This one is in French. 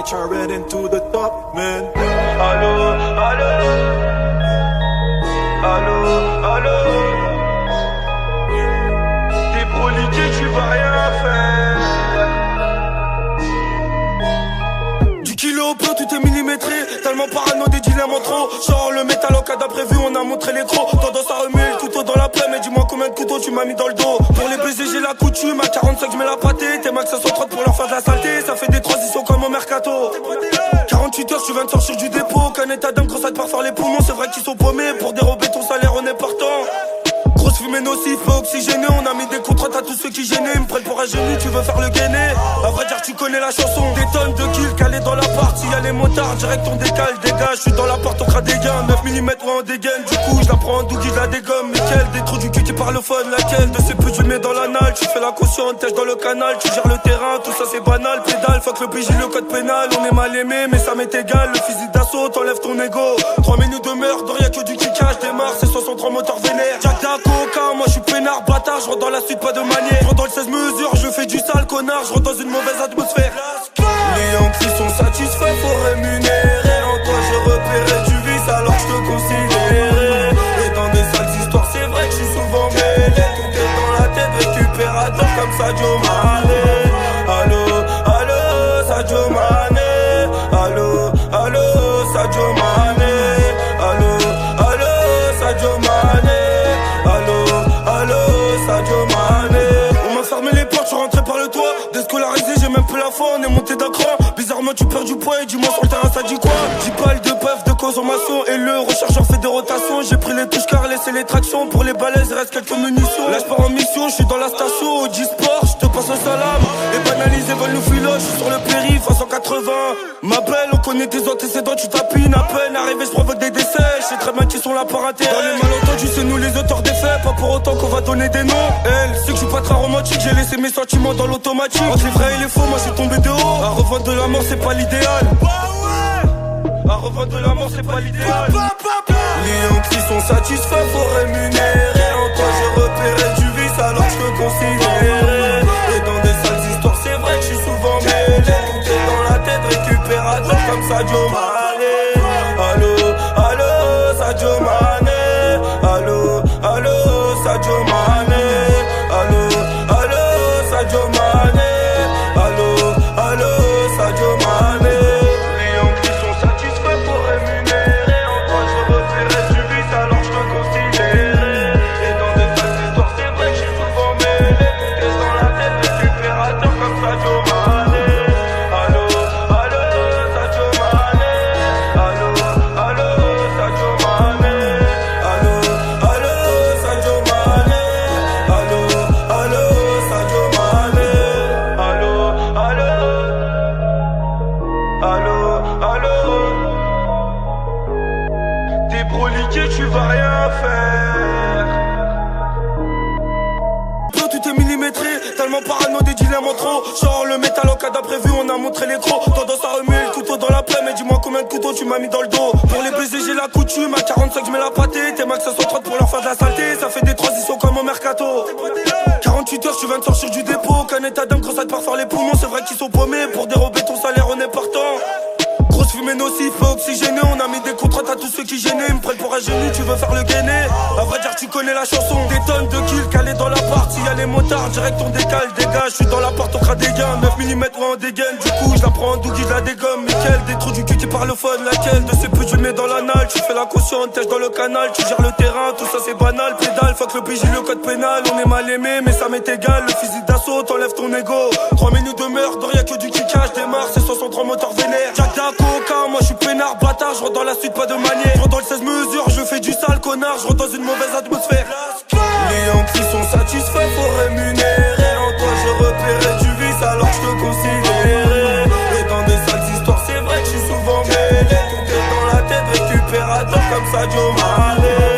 HRN into the top, man. Allô, allô, allô, allô. T'es proliqué, tu vas rien faire. Du kilo au peu, tout est millimétré. Tellement parano, des dilemmes en trop. Genre le métal au cas d'imprévu, on a montré les crocs. Tendance à remuer le couteau dans la plaie, mais dis-moi combien de couteaux tu m'as mis dans le dos. Pour les baiser, j'ai la coutume. À 45, je mets la pâtée. Tes max, ça sont 30 pour leur faire de la saleté. Ça fait des transitions comme au mercato. 48 heures, tu viens de sortir du dépôt. Qu'un état d'âme, grosse par faire les poumons. C'est vrai qu'ils sont paumés. Pour dérober ton salaire, on est partant. Grosse fumée nocive, pas oxygénée. On a mis des contraintes à tous ceux qui gênaient. Ils me prennent pour un génie, tu veux faire le gainé. À vrai dire, tu connais la chanson. Des tonnes de kills calés dans la partie. Y'a les motards, direct on décale, dégage. Je suis dans la porte, on crade des gains. 9 mm ou en dégaine. Du coup, je la prends en douille, je la dégomme. Nickel, des trous du cul qui parlophone. Laquelle de ces peu tu le mets dans l'anal. Tu fais la caution, tèche dans le canal. Tu gères le terrain, tout ça c'est banal. Pédale, fuck le PJ, le code pénal. On est mal aimé, mais ça m'est égal. Le fusil d'assaut, t'enlève ton ego. 3 minutes de meurtre, y'a que du kickage. Démarre, c'est 63 moteurs vénères. Jack Coca, moi je suis peinard, bâtard. Je rentre dans la suite, pas de manière. Je rentre dans le 16 mesures, je fais du sale connard. Je rentre dans une mauvaise atmosphère. Les Yankees sont satisfaits, faut rémunérer. En toi j'ai repéré du vice alors je te considérais. Et dans des sales histoires c'est vrai que je suis souvent mêlé. Tout est dans la tête, récupérateur comme Sadio Mané. Allô, allô, Sadio Mané. Allô, allô, Sadio Mané. Allô, allô, Sadio Mané. Allô, allô, Sadio Mané. On m'a fermé les portes, je suis rentré par le toit. Déscolarisé, j'ai même plus la foi, on est monté d'un cran. Bizarrement tu perds du poids et dis-moi sur le terrain ça dit quoi. 10 balles de puff de consommation et le rechargeur fait des rotations. J'ai pris les touches car laissé les tractions. Pour les balaises il reste quelques munitions. Là je pars en mission, je suis dans la station au G-Sport. Je te passe un salam. Les banalisés veulent nous filocher. Je suis sur le périph' à 180. Ma belle, on connaît tes antécédents, tu tapines à peine. Arrivé je provoque des décès. Je sais très bien qu'ils sont là par intérêt. Dans les malentendus c'est nous les auteurs des faits. Pas pour autant qu'on va donner des noms. Elle sait que je suis pas très romantique. J'ai laissé mes sentiments dans l'automatique. Entre les vrais et les faux, moi j'ai tombé de haut. À revendre de la mort c'est pas l'idéal. À revendre de la mort c'est pas l'idéal. Les Yankees sont satisfaits, faut rémunérer. En toi j'ai repéré du vice alors je te considérais. Et dans des sales histoires c'est vrai que je suis souvent mêlé. Tout est dans la tête, récupérateur comme Sadio Mané. Allô, allô, Sadio Mané. Allô, allô, Sadio Mané. Allô, allô, Sadio Mané. Allô, allô, Sadio Mané. Les Yankees sont satisfaits pour rémunérer. En toi je repérais du vice alors je te considérais. Et dans des sales histoires c'est vrai que je suis souvent mêlé. Tout est dans la tête, récupérateur comme Sadio Mané. Allô, allô, Sadio Mané. Allô, allô, Sadio Mané. Allô, allô, Sadio Mané. Allô, allô, Sadio Mané. Allô, allô. Allô, allô. T'es proliqué, tu vas rien faire. Tout est millimétré, tellement parano, des dilemmes en trop. Genre le métal au cas d'imprévu, on a montré les crocs. Tendance à remuer le couteau dans la plaie, mais dis-moi combien de couteaux tu m'as mis dans le dos. Pour les baiser, j'ai la coutume. À 45, je mets la pâtée. Tes max, ça sont 30 pour leur faire de la saleté. Ça fait des transitions comme au mercato. 48 heures, tu viens de sortir du dépôt. Qu'un état d'âme, grosse par faire les poumons. C'est vrai qu'ils sont paumés. Pour dérober ton salaire, on est partant. Grosse fumée nocive, pas oxygénée. On a mis des contraintes à tous ceux qui gênaient. Ils me prennent pour un génie, tu veux faire le gainé. À vrai dire, tu connais la chanson. Des tonnes de kills calés dans la partie. Y'a les motards, direct on décale, dégage. Je suis dans la porte, on crade des gains. 9 mm ou en dégaine. Du coup, je la prends en douille, je la dégomme. Nickel, des trous du cul qui parlophone. Laquelle de ces peu tu le mets dans l'anal. Tu fais la caution, tèche dans le canal. Tu gères le terrain, tout ça c'est banal. Pédale, fuck le PJ, le code pénal. On est mal aimé, mais ça m'est égal. Le fusil d'assaut, t'enlève ton ego. 3 minutes de meurtre, y'a que du kickage. Démarre, c'est 63 moteurs vénères. Jack Coca, moi je suis peinard, bâtard. Je rentre dans la suite, pas de manière. Je rentre dans le 16 mesures, je fais du sale connard. Je rentre dans une mauvaise atmosphère. Les Yankees sont satisfaits, faut rémunérer. En toi je repérais du vice alors je te considérais. Et dans des sales histoires c'est vrai que je suis souvent mêlé. Tout est dans la tête, récupérateur comme Sadio Mané.